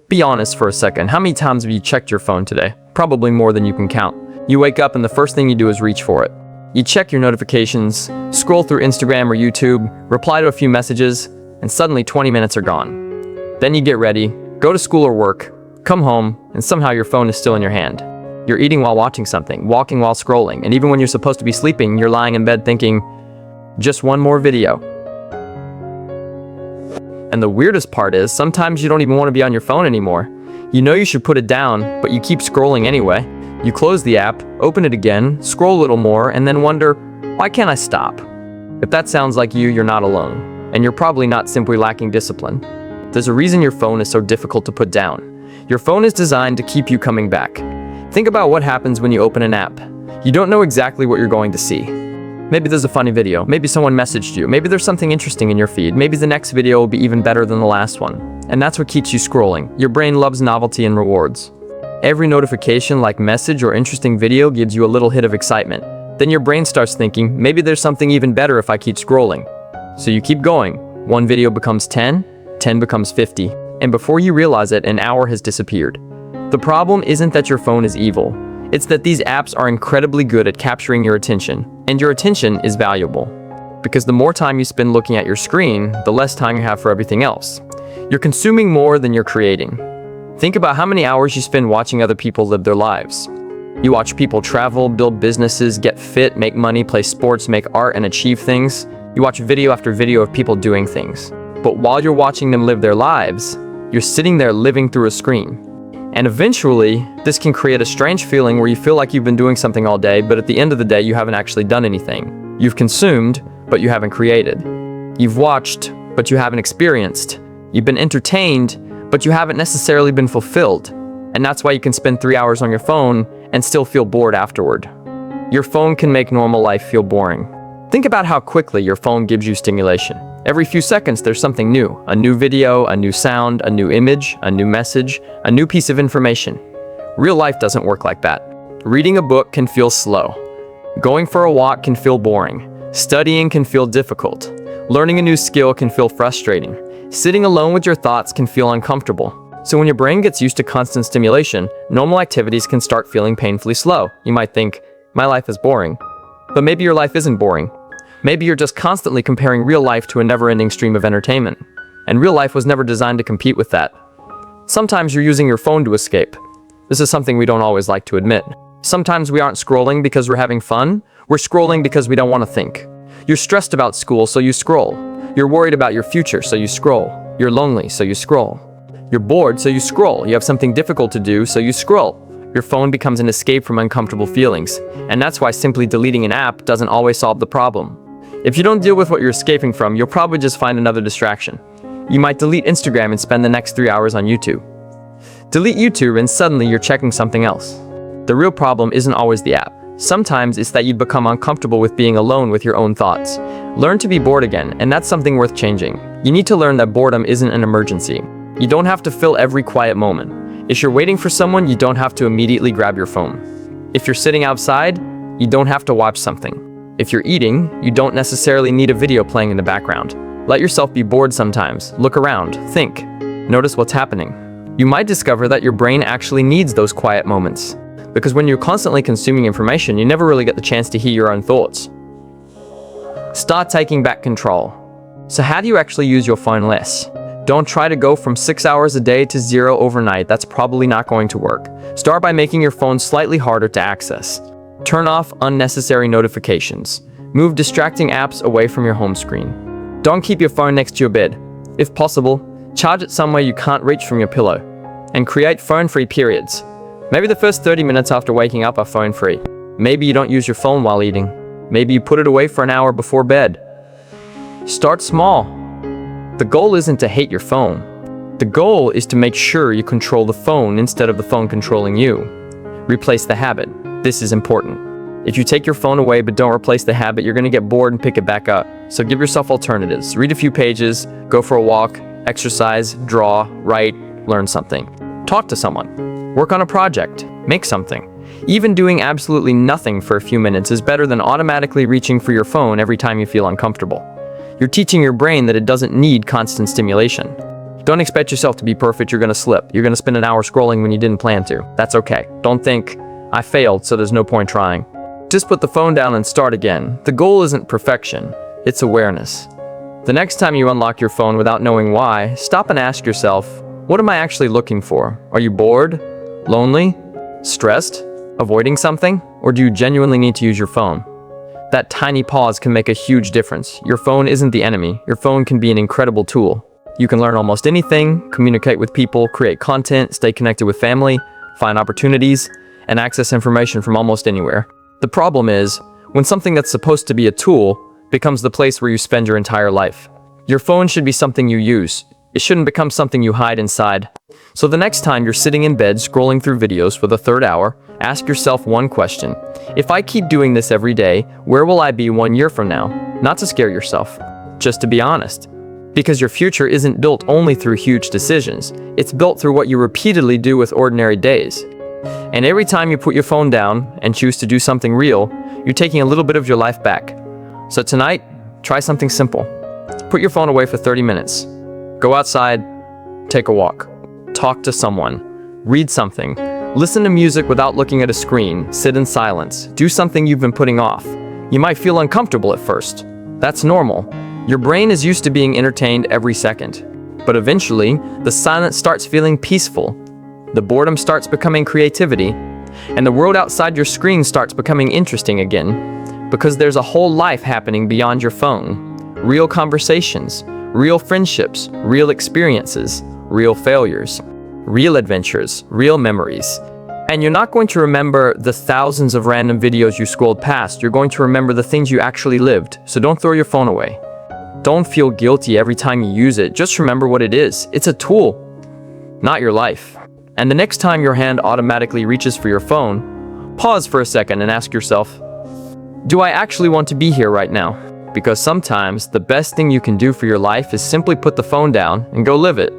Be honest for a second. How many times have you checked your phone today? Probably more than you can count. You wake up and the first thing you do is reach for it. You check your notifications, scroll through Instagram or YouTube, reply to a few messages, and suddenly 20 minutes are gone. Then you get ready, go to school or work, come home, and somehow your phone is still in your hand. You're eating while watching something, walking while scrolling, and even when you're supposed to be sleeping, you're lying in bed thinking, just one more video. And the weirdest part is, sometimes you don't even want to be on your phone anymore. You know you should put it down, but you keep scrolling anyway. You close the app, open it again, scroll a little more, and then wonder, why can't I stop? If that sounds like you, you're not alone. And you're probably not simply lacking discipline. There's a reason your phone is so difficult to put down. Your phone is designed to keep you coming back. Think about what happens when you open an app. You don't know exactly what you're going to see. Maybe there's a funny video, maybe someone messaged you, maybe there's something interesting in your feed, maybe the next video will be even better than the last one. And that's what keeps you scrolling. Your brain loves novelty and rewards. Every notification, like message or interesting video, gives you a little hit of excitement. Then your brain starts thinking, maybe there's something even better if I keep scrolling. So you keep going. One video becomes 10, 10 becomes 50, and before you realize it, an hour has disappeared. The problem isn't that your phone is evil. It's that these apps are incredibly good at capturing your attention, and your attention is valuable. Because the more time you spend looking at your screen, the less time you have for everything else. You're consuming more than you're creating. Think about how many hours you spend watching other people live their lives. You watch people travel, build businesses, get fit, make money, play sports, make art, and achieve things. You watch video after video of people doing things. But while you're watching them live their lives, you're sitting there living through a screen. And eventually, this can create a strange feeling where you feel like you've been doing something all day, but at the end of the day, you haven't actually done anything. You've consumed, but you haven't created. You've watched, but you haven't experienced. You've been entertained, but you haven't necessarily been fulfilled. And that's why you can spend 3 hours on your phone and still feel bored afterward. Your phone can make normal life feel boring. Think about how quickly your phone gives you stimulation. Every few seconds, there's something new. A new video, a new sound, a new image, a new message, a new piece of information. Real life doesn't work like that. Reading a book can feel slow. Going for a walk can feel boring. Studying can feel difficult. Learning a new skill can feel frustrating. Sitting alone with your thoughts can feel uncomfortable. So when your brain gets used to constant stimulation, normal activities can start feeling painfully slow. You might think, my life is boring. But maybe your life isn't boring. Maybe you're just constantly comparing real life to a never-ending stream of entertainment. And real life was never designed to compete with that. Sometimes you're using your phone to escape. This is something we don't always like to admit. Sometimes we aren't scrolling because we're having fun. We're scrolling because we don't want to think. You're stressed about school, so you scroll. You're worried about your future, so you scroll. You're lonely, so you scroll. You're bored, so you scroll. You have something difficult to do, so you scroll. Your phone becomes an escape from uncomfortable feelings. And that's why simply deleting an app doesn't always solve the problem. If you don't deal with what you're escaping from, you'll probably just find another distraction. You might delete Instagram and spend the next 3 hours on YouTube. Delete YouTube and suddenly you're checking something else. The real problem isn't always the app. Sometimes it's that you become uncomfortable with being alone with your own thoughts. Learn to be bored again, and that's something worth changing. You need to learn that boredom isn't an emergency. You don't have to fill every quiet moment. If you're waiting for someone, you don't have to immediately grab your phone. If you're sitting outside, you don't have to watch something. If you're eating, you don't necessarily need a video playing in the background. Let yourself be bored sometimes. Look around, think, notice what's happening. You might discover that your brain actually needs those quiet moments. Because when you're constantly consuming information, you never really get the chance to hear your own thoughts. Start taking back control. So how do you actually use your phone less? Don't try to go from 6 hours a day to 0 overnight. That's probably not going to work. Start by making your phone slightly harder to access. Turn off unnecessary notifications. Move distracting apps away from your home screen. Don't keep your phone next to your bed. If possible, charge it somewhere you can't reach from your pillow. And create phone-free periods. Maybe the first 30 minutes after waking up are phone-free. Maybe you don't use your phone while eating. Maybe you put it away for an hour before bed. Start small. The goal isn't to hate your phone. The goal is to make sure you control the phone instead of the phone controlling you. Replace the habit. This is important. If you take your phone away but don't replace the habit, you're going to get bored and pick it back up. So give yourself alternatives. Read a few pages, go for a walk, exercise, draw, write, learn something. Talk to someone. Work on a project. Make something. Even doing absolutely nothing for a few minutes is better than automatically reaching for your phone every time you feel uncomfortable. You're teaching your brain that it doesn't need constant stimulation. Don't expect yourself to be perfect. You're gonna slip. You're gonna spend an hour scrolling when you didn't plan to. That's okay. Don't think, I failed, so there's no point trying. Just put the phone down and start again. The goal isn't perfection, it's awareness. The next time you unlock your phone without knowing why, stop and ask yourself, what am I actually looking for? Are you bored? Lonely? Stressed? Avoiding something? Or do you genuinely need to use your phone? That tiny pause can make a huge difference. Your phone isn't the enemy. Your phone can be an incredible tool. You can learn almost anything, communicate with people, create content, stay connected with family, find opportunities, and access information from almost anywhere. The problem is, when something that's supposed to be a tool becomes the place where you spend your entire life. Your phone should be something you use. It shouldn't become something you hide inside. So the next time you're sitting in bed scrolling through videos for the third hour, ask yourself one question. If I keep doing this every day, where will I be 1 year from now? Not to scare yourself, just to be honest. Because your future isn't built only through huge decisions. It's built through what you repeatedly do with ordinary days. And every time you put your phone down and choose to do something real, you're taking a little bit of your life back. So tonight, try something simple. Put your phone away for 30 minutes. Go outside, take a walk, talk to someone, read something, listen to music without looking at a screen, sit in silence, do something you've been putting off. You might feel uncomfortable at first. That's normal. Your brain is used to being entertained every second. But eventually, the silence starts feeling peaceful. The boredom starts becoming creativity. And the world outside your screen starts becoming interesting again. Because there's a whole life happening beyond your phone. Real conversations, real friendships, real experiences, real failures, real adventures, real memories. And you're not going to remember the thousands of random videos you scrolled past. You're going to remember the things you actually lived. So don't throw your phone away. Don't feel guilty every time you use it. Just remember what it is. It's a tool, not your life. And the next time your hand automatically reaches for your phone, pause for a second and ask yourself, do I actually want to be here right now? Because sometimes the best thing you can do for your life is simply put the phone down and go live it.